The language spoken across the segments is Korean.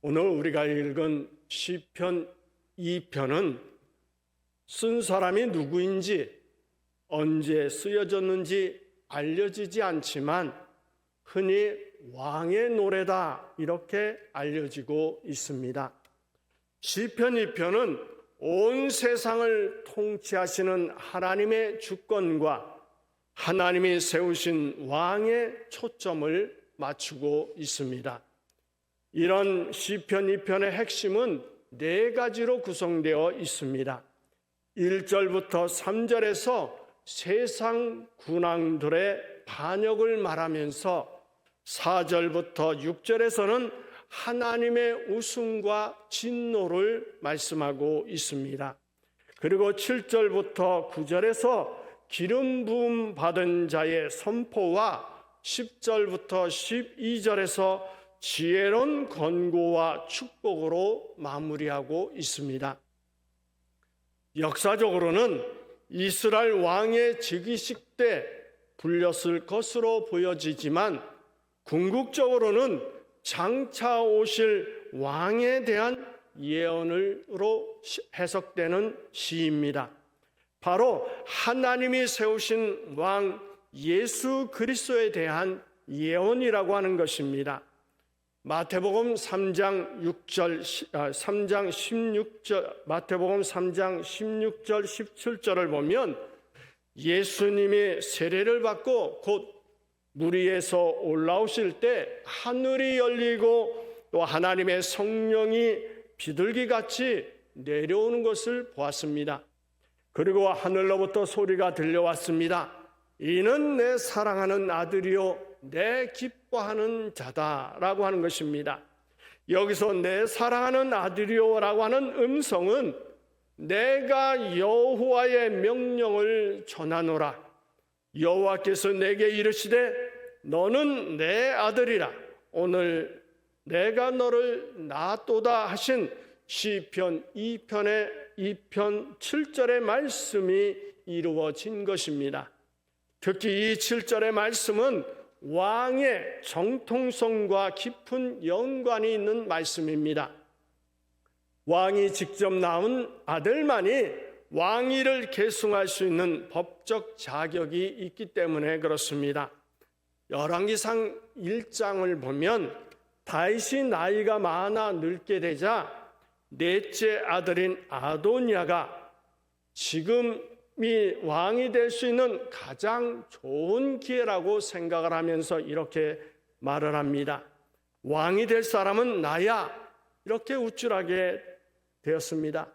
오늘 우리가 읽은 시편 2편은 쓴 사람이 누구인지 언제 쓰여졌는지 알려지지 않지만 흔히 왕의 노래다 이렇게 알려지고 있습니다. 시편 2편은 온 세상을 통치하시는 하나님의 주권과 하나님이 세우신 왕의 초점을 맞추고 있습니다. 이런 시편 2편의 핵심은 4가지로 구성되어 있습니다. 1절부터 3절에서 세상 군왕들의 반역을 말하면서 4절부터 6절에서는 하나님의 우승과 진노를 말씀하고 있습니다. 그리고 7절부터 9절에서 기름 부음 받은 자의 선포와 10절부터 12절에서 지혜로운 권고와 축복으로 마무리하고 있습니다. 역사적으로는 이스라엘 왕의 즉위식 때 불렸을 것으로 보여지지만 궁극적으로는 장차 오실 왕에 대한 예언으로 해석되는 시입니다. 바로 하나님이 세우신 왕 예수 그리스도에 대한 예언이라고 하는 것입니다. 마태복음 3장 16절 17절을 보면 예수님이 세례를 받고 곧 물 위에서 올라오실 때 하늘이 열리고 또 하나님의 성령이 비둘기같이 내려오는 것을 보았습니다. 그리고 하늘로부터 소리가 들려왔습니다. 이는 내 사랑하는 아들이요 내 기뻐하는 자다라고 하는 것입니다. 여기서 내 사랑하는 아들이요라고 하는 음성은 내가 여호와의 명령을 전하노라. 여호와께서 내게 이르시되 너는 내 아들이라. 오늘 내가 너를 낳았도다 하신 시편 2편의 2편 7절의 말씀이 이루어진 것입니다. 특히 이 7절의 말씀은 왕의 정통성과 깊은 연관이 있는 말씀입니다. 왕이 직접 낳은 아들만이 왕위를 계승할 수 있는 법적 자격이 있기 때문에 그렇습니다. 열왕기상 1장을 보면 다윗이 나이가 많아 늙게 되자 넷째 아들인 아도니아가 지금이 왕이 될 수 있는 가장 좋은 기회라고 생각을 하면서 이렇게 말을 합니다. 왕이 될 사람은 나야. 이렇게 우쭐하게 되었습니다.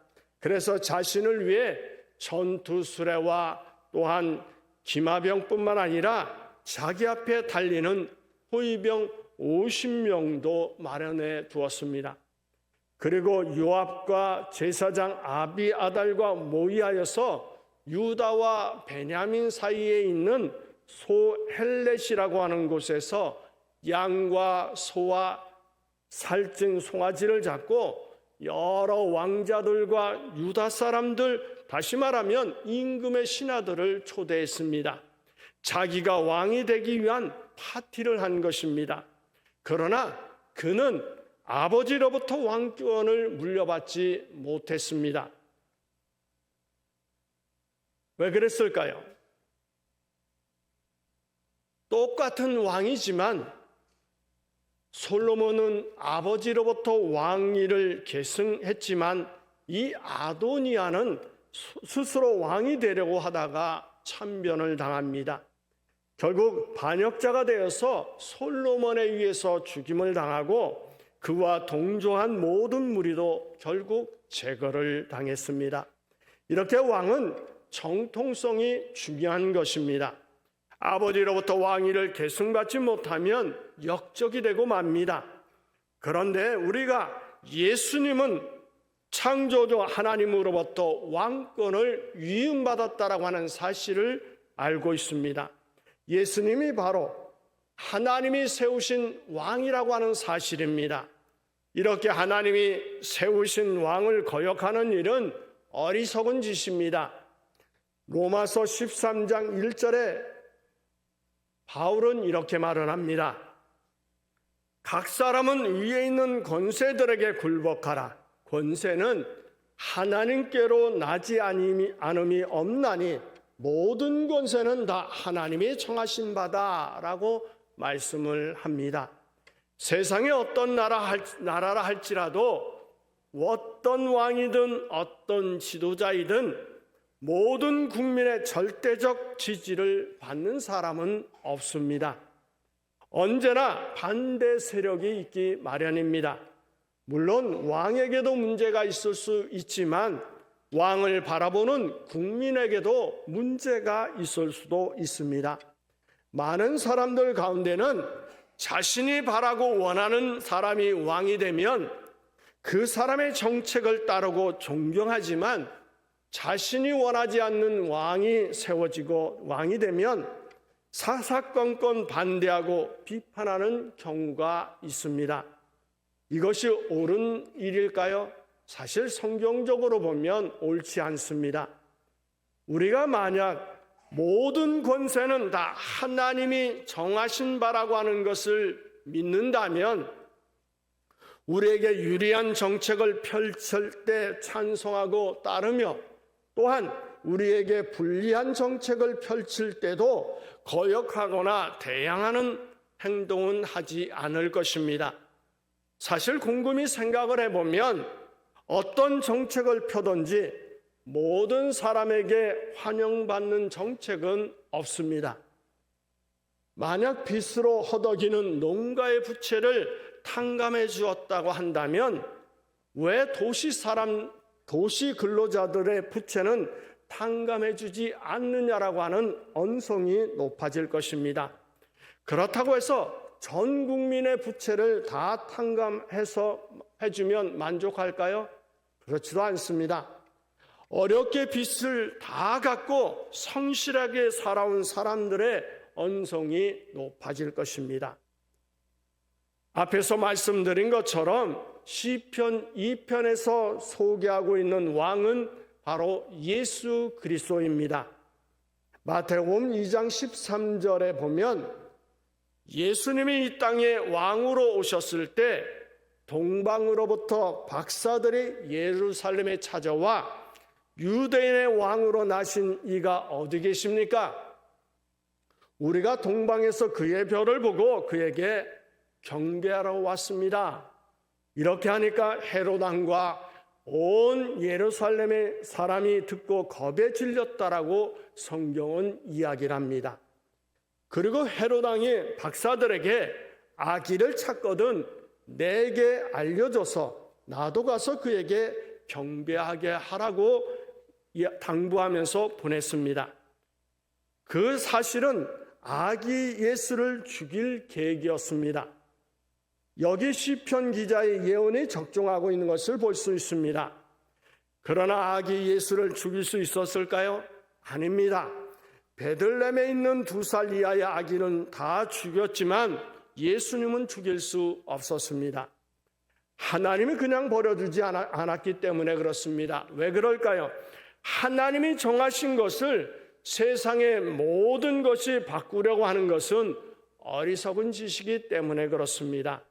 그래서 자신을 위해 전투 수레와 또한 기마병뿐만 아니라 자기 앞에 달리는 호위병 50명도 마련해 두었습니다. 그리고 요압과 제사장 아비아달과 모의하여서 유다와 베냐민 사이에 있는 소헬렛이라고 하는 곳에서 양과 소와 살찐 송아지를 잡고 여러 왕자들과 유다 사람들, 다시 말하면 임금의 신하들을 초대했습니다. 자기가 왕이 되기 위한 파티를 한 것입니다. 그러나 그는 아버지로부터 왕권을 물려받지 못했습니다. 왜 그랬을까요? 똑같은 왕이지만 솔로몬은 아버지로부터 왕위를 계승했지만 이 아도니아는 스스로 왕이 되려고 하다가 참변을 당합니다. 결국 반역자가 되어서 솔로몬에 의해서 죽임을 당하고 그와 동조한 모든 무리도 결국 제거를 당했습니다. 이렇게 왕은 정통성이 중요한 것입니다. 아버지로부터 왕위를 계승받지 못하면 역적이 되고 맙니다. 그런데 우리가 예수님은 창조주 하나님으로부터 왕권을 위임받았다라고 하는 사실을 알고 있습니다. 예수님이 바로 하나님이 세우신 왕이라고 하는 사실입니다. 이렇게 하나님이 세우신 왕을 거역하는 일은 어리석은 짓입니다. 로마서 13장 1절에 바울은 이렇게 말을 합니다. 각 사람은 위에 있는 권세들에게 굴복하라. 권세는 하나님께로 나지 않음이 없나니 모든 권세는 다 하나님이 정하신 바다라고 말씀을 합니다. 세상에 어떤 나라라 할지라도 어떤 왕이든 어떤 지도자이든 모든 국민의 절대적 지지를 받는 사람은 없습니다. 언제나 반대 세력이 있기 마련입니다. 물론 왕에게도 문제가 있을 수 있지만 왕을 바라보는 국민에게도 문제가 있을 수도 있습니다. 많은 사람들 가운데는 자신이 바라고 원하는 사람이 왕이 되면 그 사람의 정책을 따르고 존경하지만 자신이 원하지 않는 왕이 세워지고 왕이 되면 사사건건 반대하고 비판하는 경우가 있습니다. 이것이 옳은 일일까요? 사실 성경적으로 보면 옳지 않습니다. 우리가 만약 모든 권세는 다 하나님이 정하신 바라고 하는 것을 믿는다면 우리에게 유리한 정책을 펼칠 때 찬성하고 따르며 또한 우리에게 불리한 정책을 펼칠 때도 거역하거나 대항하는 행동은 하지 않을 것입니다. 사실 곰곰이 생각을 해보면 어떤 정책을 펴든지 모든 사람에게 환영받는 정책은 없습니다. 만약 빚으로 허덕이는 농가의 부채를 탕감해 주었다고 한다면 왜 도시 근로자들의 부채는 탕감해 주지 않느냐라고 하는 언성이 높아질 것입니다. 그렇다고 해서 전 국민의 부채를 다 탕감해서 해주면 만족할까요? 그렇지도 않습니다. 어렵게 빚을 다 갚고 성실하게 살아온 사람들의 언성이 높아질 것입니다. 앞에서 말씀드린 것처럼 시편 2편에서 소개하고 있는 왕은 바로 예수 그리스도입니다. 마태복음 2장 13절에 보면 예수님이 이 땅에 왕으로 오셨을 때 동방으로부터 박사들이 예루살렘에 찾아와 유대인의 왕으로 나신 이가 어디 계십니까? 우리가 동방에서 그의 별을 보고 그에게 경배하러 왔습니다. 이렇게 하니까 헤롯 왕과 온 예루살렘의 사람이 듣고 겁에 질렸다라고 성경은 이야기를 합니다. 그리고 헤롯 왕이 박사들에게 아기를 찾거든 내게 알려줘서 나도 가서 그에게 경배하게 하라고 당부하면서 보냈습니다. 그 사실은 아기 예수를 죽일 계획이었습니다. 여기 시편 기자의 예언이 적중하고 있는 것을 볼 수 있습니다. 그러나 아기 예수를 죽일 수 있었을까요? 아닙니다. 베들레헴에 있는 2살 이하의 아기는 다 죽였지만 예수님은 죽일 수 없었습니다. 하나님이 그냥 버려두지 않았기 때문에 그렇습니다. 왜 그럴까요? 하나님이 정하신 것을 세상의 모든 것이 바꾸려고 하는 것은 어리석은 짓이기 때문에 그렇습니다.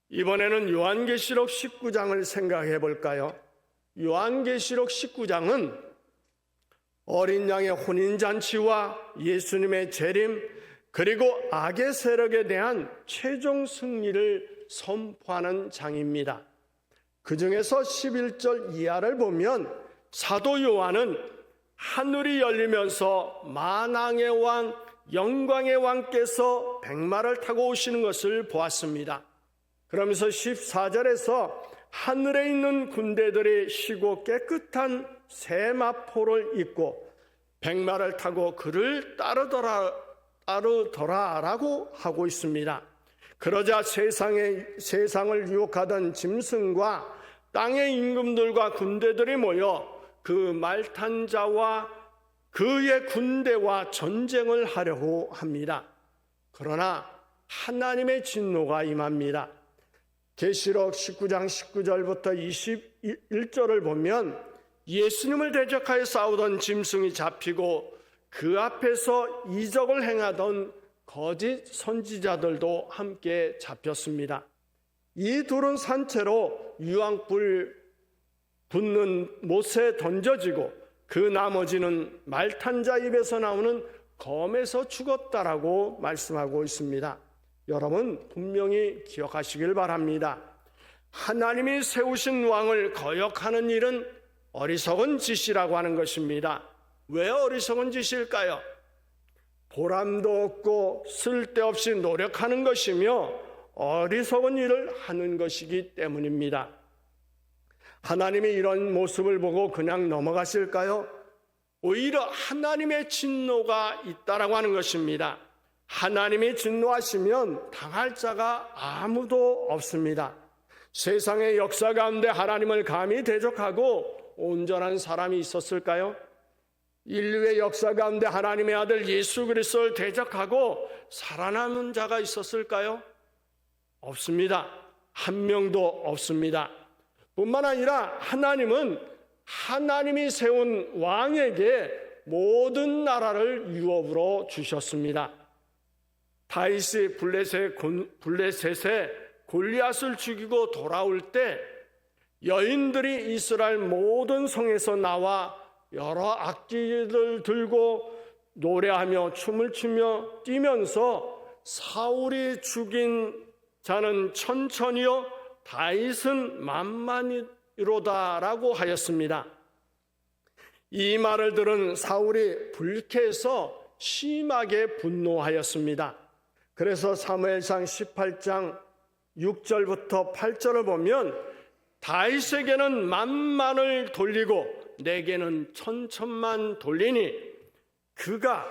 이번에는 요한계시록 19장을 생각해 볼까요? 요한계시록 19장은 어린 양의 혼인잔치와 예수님의 재림 그리고 악의 세력에 대한 최종 승리를 선포하는 장입니다. 그 중에서 11절 이하를 보면 사도 요한은 하늘이 열리면서 만왕의 왕, 영광의 왕께서 백마를 타고 오시는 것을 보았습니다. 그러면서 14절에서 하늘에 있는 군대들이 희고 깨끗한 새 마포를 입고 백마를 타고 그를 따르더라라고 하고 있습니다. 그러자 세상을 유혹하던 짐승과 땅의 임금들과 군대들이 모여 그 말탄 자와 그의 군대와 전쟁을 하려고 합니다. 그러나 하나님의 진노가 임합니다. 계시록 19장 19절부터 21절을 보면 예수님을 대적하여 싸우던 짐승이 잡히고 그 앞에서 이적을 행하던 거짓 선지자들도 함께 잡혔습니다. 이 둘은 산채로 유황불 붙는 못에 던져지고 그 나머지는 말탄자 입에서 나오는 검에서 죽었다라고 말씀하고 있습니다. 여러분 분명히 기억하시길 바랍니다. 하나님이 세우신 왕을 거역하는 일은 어리석은 짓이라고 하는 것입니다. 왜 어리석은 짓일까요? 보람도 없고 쓸데없이 노력하는 것이며 어리석은 일을 하는 것이기 때문입니다. 하나님이 이런 모습을 보고 그냥 넘어가실까요? 오히려 하나님의 진노가 있다라고 하는 것입니다. 하나님이 진노하시면 당할 자가 아무도 없습니다. 세상의 역사 가운데 하나님을 감히 대적하고 온전한 사람이 있었을까요? 인류의 역사 가운데 하나님의 아들 예수 그리스도를 대적하고 살아남은 자가 있었을까요? 없습니다. 한 명도 없습니다. 뿐만 아니라 하나님은 하나님이 세운 왕에게 모든 나라를 유업으로 주셨습니다. 다윗이 블레셋에 골리앗을 죽이고 돌아올 때 여인들이 이스라엘 모든 성에서 나와 여러 악기를 들고 노래하며 춤을 추며 뛰면서 사울이 죽인 자는 천천히요 다윗은 만만이로다라고 하였습니다. 이 말을 들은 사울이 불쾌해서 심하게 분노하였습니다. 그래서 사무엘상 18장 6절부터 8절을 보면 다윗에게는 만만을 돌리고 내게는 천천만 돌리니 그가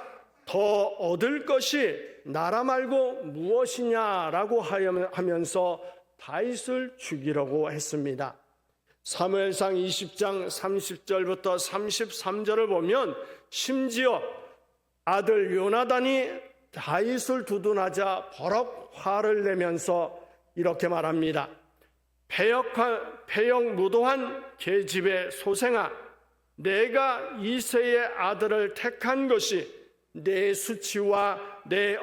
더 얻을 것이 나라 말고 무엇이냐라고 하면서 다윗을 죽이려고 했습니다. 사무엘상 20장 30절부터 33절을 보면 심지어 아들 요나단이 다윗을 두둔하자 버럭 화를 내면서 이렇게 말합니다. 패역 무도한 계집의 소생아, 내가 이새의 아들을 택한 것이 내 수치와 내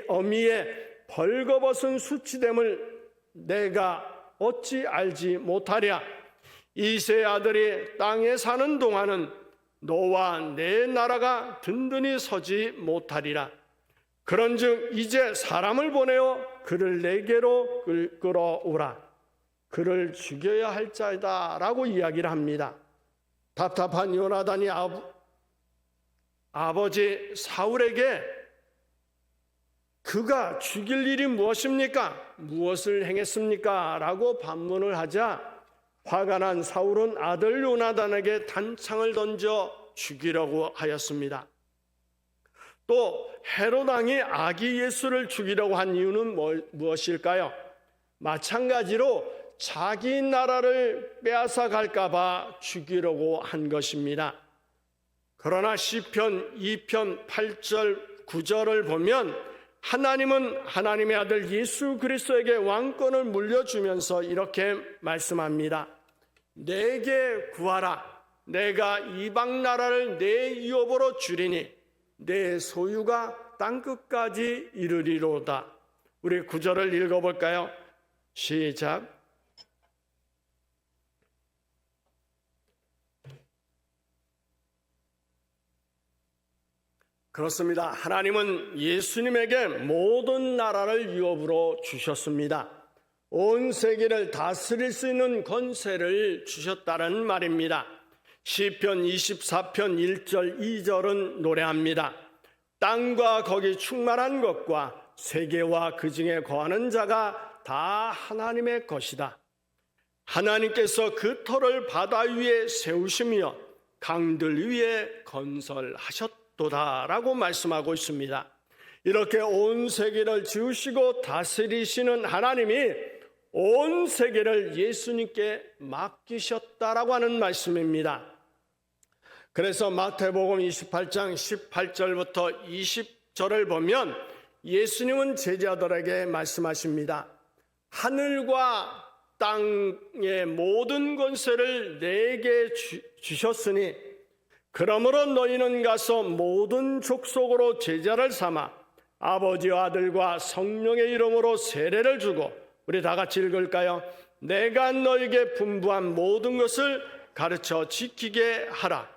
어미의 벌거벗은 수치됨을 내가 어찌 알지 못하랴. 이새의 아들이 땅에 사는 동안은 너와 내 나라가 든든히 서지 못하리라. 그런즉 이제 사람을 보내어 그를 내게로 끌어오라. 그를 죽여야 할 자이다 라고 이야기를 합니다. 답답한 요나단이 아버지 사울에게 그가 죽일 일이 무엇입니까? 무엇을 행했습니까? 라고 반문을 하자 화가 난 사울은 아들 요나단에게 단창을 던져 죽이려고 하였습니다. 또 헤롯 왕이 아기 예수를 죽이려고 한 이유는 무엇일까요? 마찬가지로 자기 나라를 빼앗아 갈까 봐 죽이려고 한 것입니다. 그러나 시편 2편 8절 9절을 보면 하나님은 하나님의 아들 예수 그리스도에게 왕권을 물려주면서 이렇게 말씀합니다. 내게 구하라. 내가 이방 나라를 내 유업으로 주리니 내 소유가 땅끝까지 이르리로다. 우리 9절을 읽어볼까요? 시작. 그렇습니다. 하나님은 예수님에게 모든 나라를 유업으로 주셨습니다. 온 세계를 다스릴 수 있는 권세를 주셨다는 말입니다. 시편 24편 1절 2절은 노래합니다. 땅과 거기 충만한 것과 세계와 그 중에 거하는 자가 다 하나님의 것이다. 하나님께서 그 터를 바다 위에 세우시며 강들 위에 건설하셨도다라고 말씀하고 있습니다. 이렇게 온 세계를 지으시고 다스리시는 하나님이 온 세계를 예수님께 맡기셨다라고 하는 말씀입니다. 그래서 마태복음 28장 18절부터 20절을 보면 예수님은 제자들에게 말씀하십니다. 하늘과 땅의 모든 권세를 내게 주셨으니 그러므로 너희는 가서 모든 족속으로 제자를 삼아 아버지와 아들과 성령의 이름으로 세례를 주고, 우리 다 같이 읽을까요? 내가 너에게 분부한 모든 것을 가르쳐 지키게 하라.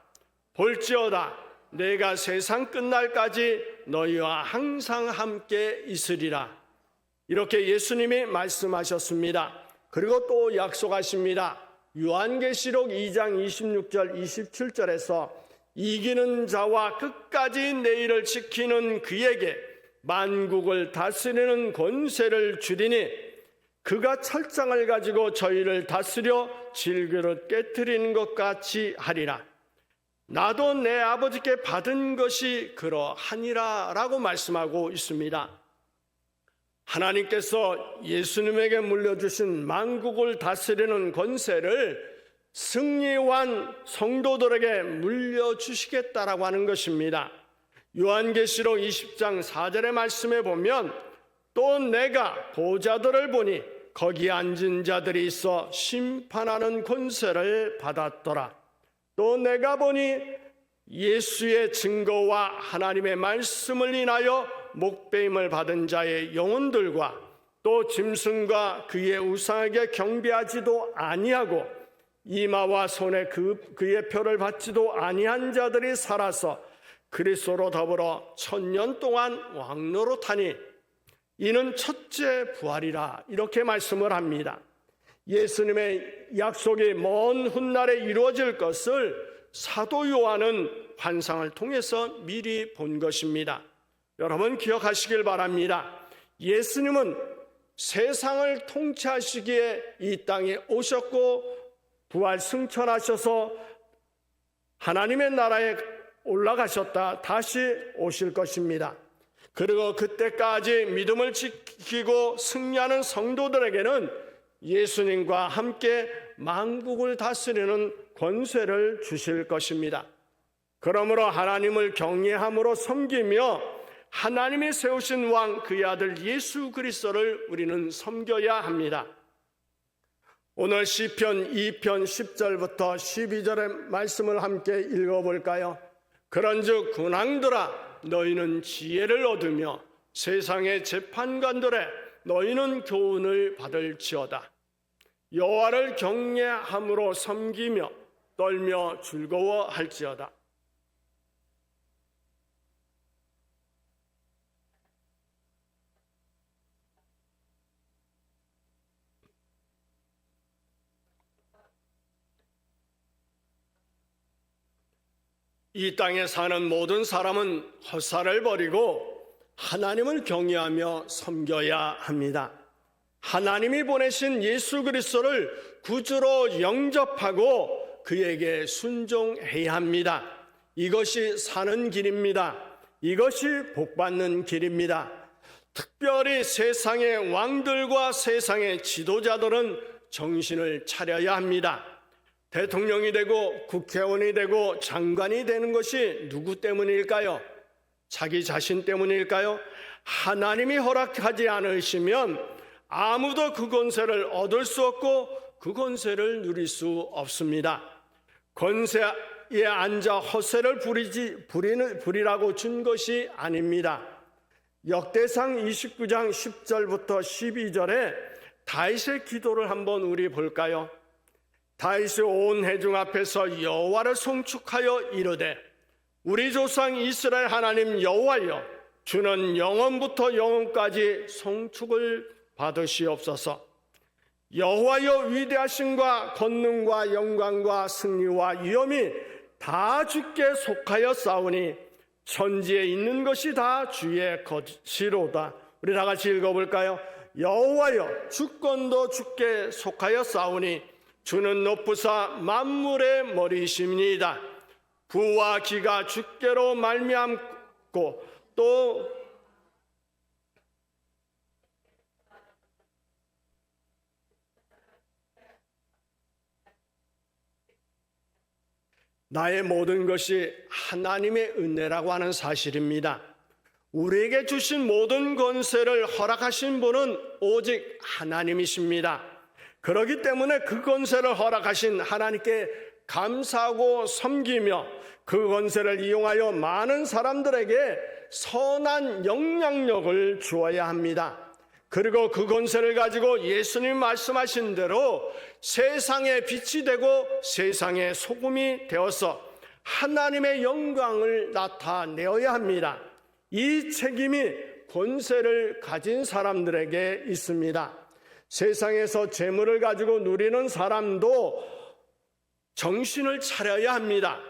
볼지어다 내가 세상 끝날까지 너희와 항상 함께 있으리라. 이렇게 예수님이 말씀하셨습니다. 그리고 또 약속하십니다. 요한계시록 2장 26절 27절에서 이기는 자와 끝까지 내 일을 지키는 그에게 만국을 다스리는 권세를 주리니 그가 철장을 가지고 저희를 다스려 질그릇 깨트리는 것 같이 하리라. 나도 내 아버지께 받은 것이 그러하니라 라고 말씀하고 있습니다. 하나님께서 예수님에게 물려주신 만국을 다스리는 권세를 승리한 성도들에게 물려주시겠다라고 하는 것입니다. 요한계시록 20장 4절의 말씀에 보면 또 내가 보좌들을 보니 거기 앉은 자들이 있어 심판하는 권세를 받았더라. 또 내가 보니 예수의 증거와 하나님의 말씀을 인하여 목배임을 받은 자의 영혼들과 또 짐승과 그의 우상에게 경배하지도 아니하고 이마와 손에 그의 표를 받지도 아니한 자들이 살아서 그리스도로 더불어 1000년 동안 왕노릇하니 이는 첫째 부활이라. 이렇게 말씀을 합니다. 예수님의 약속이 먼 훗날에 이루어질 것을 사도 요한은 환상을 통해서 미리 본 것입니다. 여러분 기억하시길 바랍니다. 예수님은 세상을 통치하시기에 이 땅에 오셨고 부활 승천하셔서 하나님의 나라에 올라가셨다 다시 오실 것입니다. 그리고 그때까지 믿음을 지키고 승리하는 성도들에게는 예수님과 함께 만국을 다스리는 권세를 주실 것입니다. 그러므로 하나님을 경외함으로 섬기며 하나님이 세우신 왕 그의 아들 예수 그리스도를 우리는 섬겨야 합니다. 오늘 시편 2편 10절부터 12절의 말씀을 함께 읽어볼까요? 그런즉 군왕들아 너희는 지혜를 얻으며 세상의 재판관들에 너희는 교훈을 받을지어다. 여호와를 경외함으로 섬기며 떨며 즐거워할지어다. 이 땅에 사는 모든 사람은 헛살을 버리고 하나님을 경외하며 섬겨야 합니다. 하나님이 보내신 예수 그리스도를 구주로 영접하고 그에게 순종해야 합니다. 이것이 사는 길입니다. 이것이 복받는 길입니다. 특별히 세상의 왕들과 세상의 지도자들은 정신을 차려야 합니다. 대통령이 되고 국회의원이 되고 장관이 되는 것이 누구 때문일까요? 자기 자신 때문일까요? 하나님이 허락하지 않으시면 아무도 그 권세를 얻을 수 없고 그 권세를 누릴 수 없습니다. 권세에 앉아 허세를 부리라고 준 것이 아닙니다. 역대상 29장 10절부터 12절에 다윗의 기도를 한번 우리 볼까요? 다윗이 온 회중 앞에서 여호와를 송축하여 이르되 우리 조상 이스라엘 하나님 여호와여 주는 영원부터 영원까지 송축을 받으시옵소서. 여호와여 위대하심과 권능과 영광과 승리와 위엄이 다 주께 속하여 싸우니 천지에 있는 것이 다 주의 것이로다. 우리 다 같이 읽어볼까요? 여호와여 주권도 주께 속하여 싸우니 주는 높으사 만물의 머리이십니다. 부와 기가 주께로 말미암고 또 나의 모든 것이 하나님의 은혜라고 하는 사실입니다. 우리에게 주신 모든 권세를 허락하신 분은 오직 하나님이십니다. 그렇기 때문에 그 권세를 허락하신 하나님께 감사하고 섬기며 그 권세를 이용하여 많은 사람들에게 선한 영향력을 주어야 합니다. 그리고 그 권세를 가지고 예수님 말씀하신 대로 세상의 빛이 되고 세상의 소금이 되어서 하나님의 영광을 나타내어야 합니다. 이 책임이 권세를 가진 사람들에게 있습니다. 세상에서 재물을 가지고 누리는 사람도 정신을 차려야 합니다.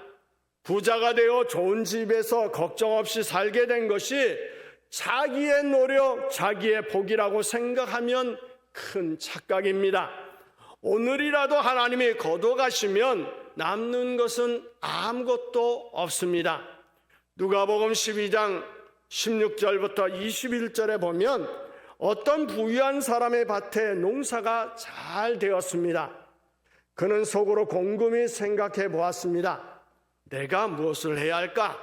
부자가 되어 좋은 집에서 걱정 없이 살게 된 것이 자기의 노력, 자기의 복이라고 생각하면 큰 착각입니다. 오늘이라도 하나님이 거둬가시면 남는 것은 아무것도 없습니다. 누가복음 12장 16절부터 21절에 보면 어떤 부유한 사람의 밭에 농사가 잘 되었습니다. 그는 속으로 곰곰이 생각해 보았습니다. 내가 무엇을 해야 할까?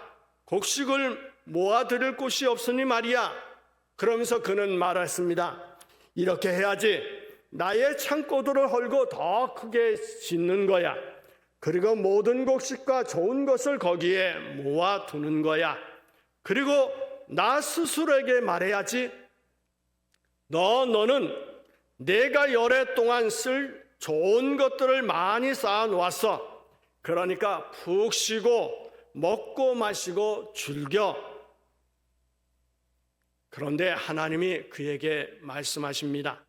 곡식을 모아드릴 곳이 없으니 말이야. 그러면서 그는 말했습니다. 이렇게 해야지. 나의 창고들을 헐고 더 크게 짓는 거야. 그리고 모든 곡식과 좋은 것을 거기에 모아두는 거야. 그리고 나 스스로에게 말해야지. 너는 내가 열해 동안 쓸 좋은 것들을 많이 쌓아 놓았어. 그러니까 푹 쉬고 먹고 마시고 즐겨. 그런데 하나님이 그에게 말씀하십니다.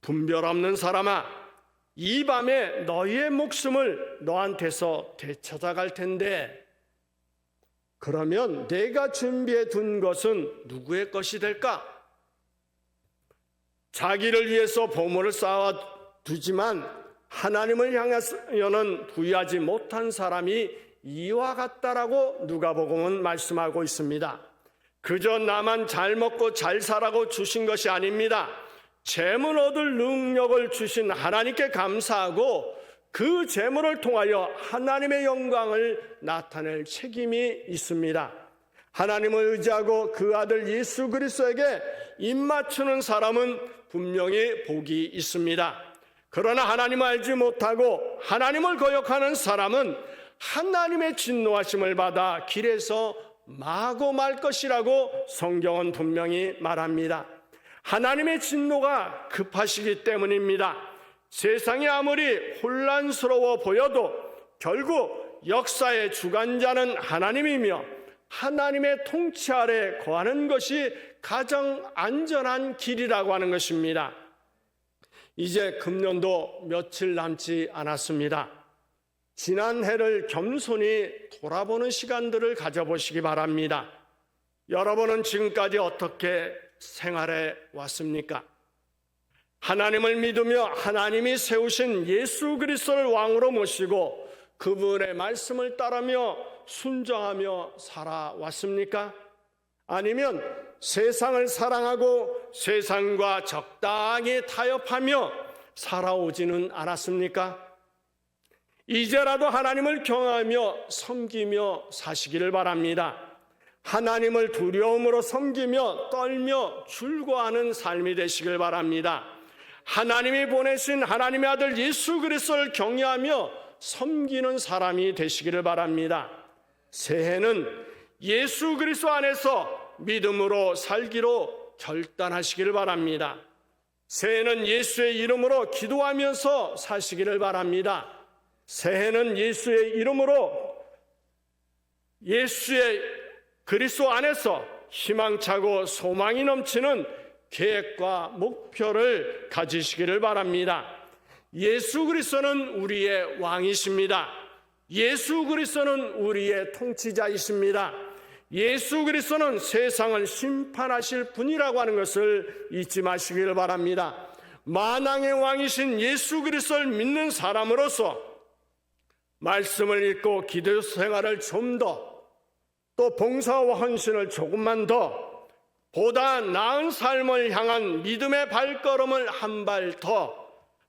분별 없는 사람아, 이 밤에 너희의 목숨을 너한테서 되찾아갈 텐데, 그러면 내가 준비해 둔 것은 누구의 것이 될까? 자기를 위해서 보물을 쌓아 두지만 하나님을 향하여는 부유하지 못한 사람이 이와 같다라고 누가복음은 말씀하고 있습니다. 그저 나만 잘 먹고 잘 살라고 주신 것이 아닙니다. 재물 얻을 능력을 주신 하나님께 감사하고 그 재물을 통하여 하나님의 영광을 나타낼 책임이 있습니다. 하나님을 의지하고 그 아들 예수 그리스도에게 입맞추는 사람은 분명히 복이 있습니다. 그러나 하나님을 알지 못하고 하나님을 거역하는 사람은 하나님의 진노하심을 받아 길에서 마고 말 것이라고 성경은 분명히 말합니다. 하나님의 진노가 급하시기 때문입니다. 세상이 아무리 혼란스러워 보여도 결국 역사의 주관자는 하나님이며 하나님의 통치 아래 거하는 것이 가장 안전한 길이라고 하는 것입니다. 이제 금년도 며칠 남지 않았습니다. 지난 해를 겸손히 돌아보는 시간들을 가져보시기 바랍니다. 여러분은 지금까지 어떻게 생활해 왔습니까? 하나님을 믿으며 하나님이 세우신 예수 그리스도를 왕으로 모시고 그분의 말씀을 따르며 순종하며 살아왔습니까? 아니면 세상을 사랑하고 세상과 적당히 타협하며 살아오지는 않았습니까? 이제라도 하나님을 경외하며 섬기며 사시기를 바랍니다. 하나님을 두려움으로 섬기며 떨며 즐거워하는 삶이 되시길 바랍니다. 하나님이 보내신 하나님의 아들 예수 그리스도를 경외하며 섬기는 사람이 되시기를 바랍니다. 새해는 예수 그리스도 안에서 믿음으로 살기로 결단하시기를 바랍니다. 새해는 예수의 이름으로 기도하면서 사시기를 바랍니다. 새해는 예수의 이름으로 예수의 그리스도 안에서 희망차고 소망이 넘치는 계획과 목표를 가지시기를 바랍니다. 예수 그리스도는 우리의 왕이십니다. 예수 그리스도는 우리의 통치자이십니다. 예수 그리스도는 세상을 심판하실 분이라고 하는 것을 잊지 마시기를 바랍니다. 만왕의 왕이신 예수 그리스도를 믿는 사람으로서 말씀을 읽고 기도 생활을 좀 더, 또 봉사와 헌신을 조금만 더, 보다 나은 삶을 향한 믿음의 발걸음을 한 발 더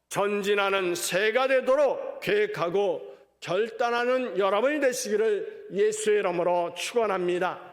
전진하는 새가 되도록 계획하고 결단하는 여러분이 되시기를 예수의 이름으로 축원합니다.